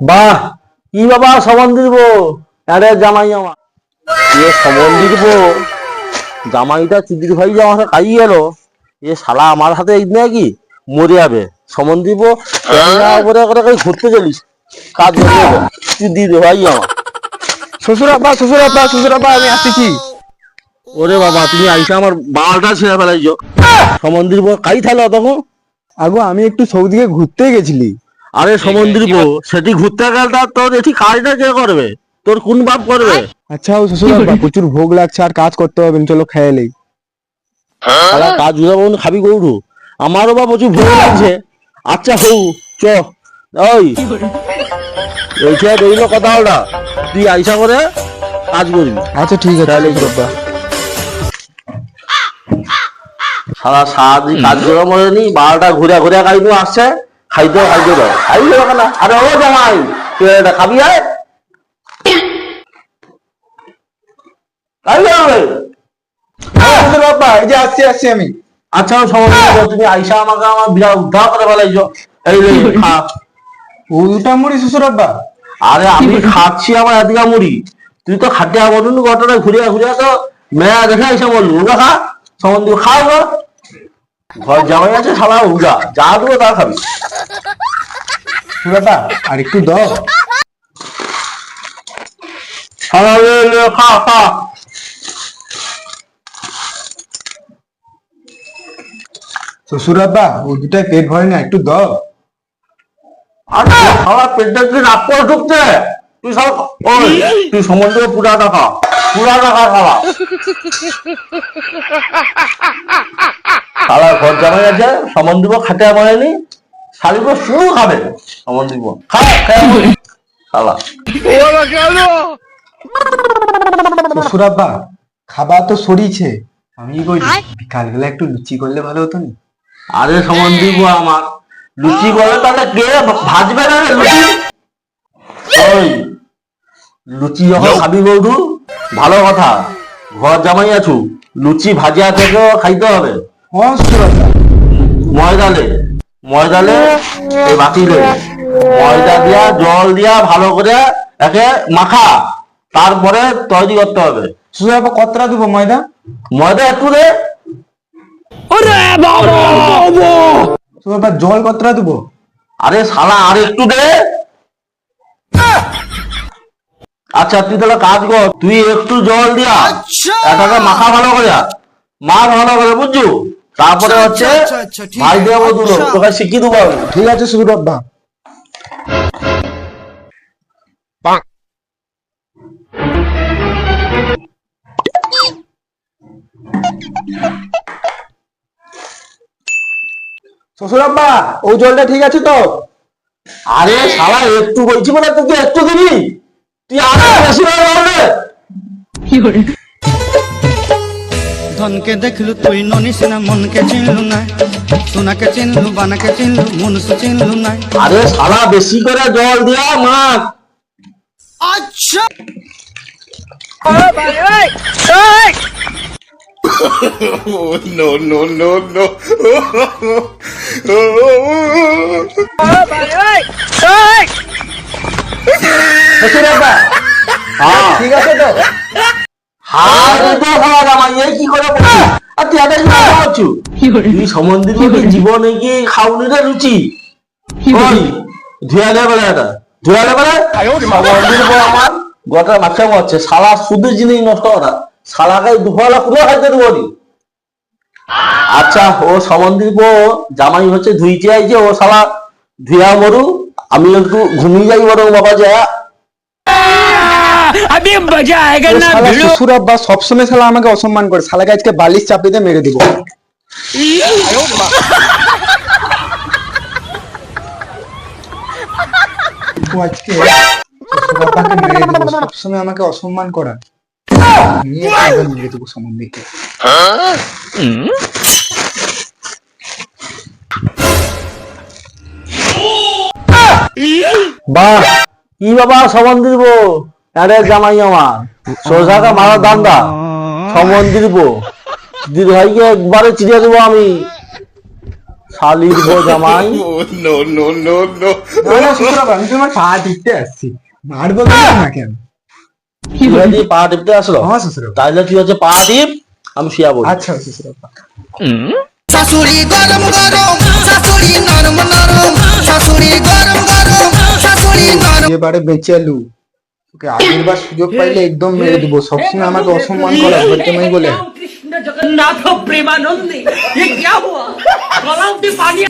বাহ, কি বাবা সম্বন্ধ দিব? আরে জামাই আমার এ সম্বন্ধ দিব। জামাইটা চুদির ভাই যে আমার খাইয়ে গেল, এ শালা আমার হাতে এই নাকি মরে যাবে। সম্বন্ধ দিব করে করে ঘুরতে চলিস, কাজ করে চুদির ভাই আমার। শ্বশুর আব্বা আমি আসতেছি। ওরে বাবা, তুমি আইসা আমার বালটা ছেড়ে ফেলাইছো। সম্বন্ধ দিব কাই থাকলো তখন। আগো আমি একটু সৌদিকে ঘুরতে গেছিলি। আরে সম্বন্ধ দিব সেটি ঘুরতে গেলটা তোর এটি কাজটা কে করবে? তোর কোন বাপ করবে? আচ্ছা ও শ্বশুর আব্বা প্রচুর ভোগ লাগছে আর কাজ করতে হবে, চলো খেয়ালেই। শালা কাজ উড়াবো খাবি গৌরু, আমারও বা প্রচুর ভয় লাগছে। আচ্ছা হৌ চ, ওই এইটা রইল কথা ওটা, তুই আইসা করে কাজ করবি। আচ্ছা ঠিক আছে তাহলে শ্বশুর আব্বা। সারা সারাদিন কাজ করে মরেনি, 12টা ঘুরে ঘুরে খাইতে আসছে। খাইতে খাইতে দাও খাইতে হবে না। আরে ও জামাই, তুই এটা খাবি? আয় খাইতে হবে। শ্বশুর আব্বা এই যে আসছি আমি। আচ্ছা সমস্যা নেই, তুমি আইসা আমাকে আমার বিরাট উদ্ধার করে ফেলাইছো। এই রে খা। উল্টা মুড়ি শ্বশুর আব্বা। আরে আমি খাচ্ছি আমার এদিকা মুড়ি, তুই তো খাটিয়া বলুন ঘটনা ঘুরিয়া ঘুরিয়া তো মেয়া দেখে এসে বললু ওরা খা। সম্বন্ধ খাও না, ঘর জামাই আছে শালা উগা, যা দেবো তা খাবি। শ্বশুর আব্বা আর একটু দাও। শালা খা খা। শ্বশুর আব্বা ও দুটাই পেট ভরে না, একটু দাও। আরে শালা পেটটা কি রাগ করে ঢুকতে? তুই সব ওই তুই সম্বন্ধ পুরাটা খা, পুরাটা খা শালা। শালা ঘর জামাই আছে, সম্বন্ধ খাটিয়া বলেনি, শালিকে শুরু খাবে সম্বন্ধ খা শালা। শ্বশুর আব্বা খাবার তো সরিয়েছে, আমি বলছি বিকালবেলা একটু লুচি করলে ভালো হতো না? আরে সম্বন্ধ আমার লুচি করে তাহলে কে ভাজবে না রে লুচি? ওই লুচি যখন খাবি বৌধু ভালো কথা, ঘর জামাই আছু, লুচি ভাজিয়া থেকেও খাইতে হবে। হ্যাঁ শ্বশুর আব্বা। ময়দালে ময়দালে এই বাতিলে ময়দা দিয়া জল দিয়া ভালো করে একে মাখা, তারপরে তৈরি করতে হবে। শ্বশুর আব্বা কতটা দেবো ময়দা? ময়দা একটু দে। শ্বশুর আব্বা জল কতটা দেবো? আরে শালা আর একটু দে। আচ্ছা তুই তাহলে কাজ কর, তুই একটু জল দিয়া এটাকে মাখা ভালো করে, মা ভালো করে বুঝছো, তারপরে হচ্ছে ভাই দেবো দুটো, তোকে শিখিয়ে দেবো আমি। ঠিক আছে শ্বশুর আব্বা। শ্বশুর আব্বা ও জলটা ঠিক আছে তো? আরে শালা একটু বলছি বলে তুই একটু দিবি, তুই আরো বেশি করে বলবে। ধনকে দেখলু তুই ননিস না, মনকে চিনলু না, সোনাকে চিনলু বানাকে চিনলু, মনুষ চিনলু না। আরে শালা বেশি করে জল দিয়া মাখ। আচ্ছা শ্বশুর আব্বা হ্যাঁ ঠিক আছে তো? হাত তো শালা জামাই এই কি করে বলছিস? আর তুই এটা কি করছু? তুই সম্বন্ধ জীবনে কি খাওনি রে লুচি? ওই ধুয়ালে বলে এটা ধুয়ালে বলে আমার গোটা মাছে মরছে শালা, শুধু জিনিস নষ্ট করা শালাকে দুফলা পুরো খাইতে দেবো নি। আচ্ছা ও সম্বন্ধ জামাই হচ্ছে ধুইতে আইছে, ও শালা ধুয়া মরু, আমি একটু ঘুমিয়ে যাই বরং বাবা যা। अभी मजा आएगा ना শালা भिड़ो। শ্বশুর আব্বা সবসময় শালা আমাকে অসম্মান করে, শালাকে আজকে বালিশ চাপিয়ে দিয়ে মেরে দিব। ও আজকে শ্বশুর আব্বাকে মেরে দেবো, সবসময় আমাকে অসম্মান করা নিয়ে একদম মেরে দেবো সম্বন্ধীকে। বাহ, কি বাবা সম্বন্ধ দিব? আরে জামাই আমার সোজাকে মারা দান্দা সম্বন্ধ দিব, দিদি ভাইকে একবারে চিনিয়ে দেবো আমি। শালির বউ জামাই। না না শ্বশুরবাবা, আমি তোমার পা টিপতে আসছি, মারবো না কেন? তুই হচ্ছে পা টিপতে আসলো? হ্যাঁ শ্বশুরবাবা। তাইলে তুই হচ্ছে পা টিপ, আমি শুয়া বলি। আচ্ছা শ্বশুরবাবা। শাশুড়ি গরম গরম, শাশুড়ি নরম নরম, শাশুড়ি গরম গরম, শাশুড়ি নরম। এবারে বেঁচেলু, ওকে আগের বার সুযোগ পাইলে একদম মেরে দিব। সবসময় আমাকে অসম্মান করা বলতে বলে। कृष्ण जगन्नाथ प्रेमानंदी ये क्या हुआ? गला में पानी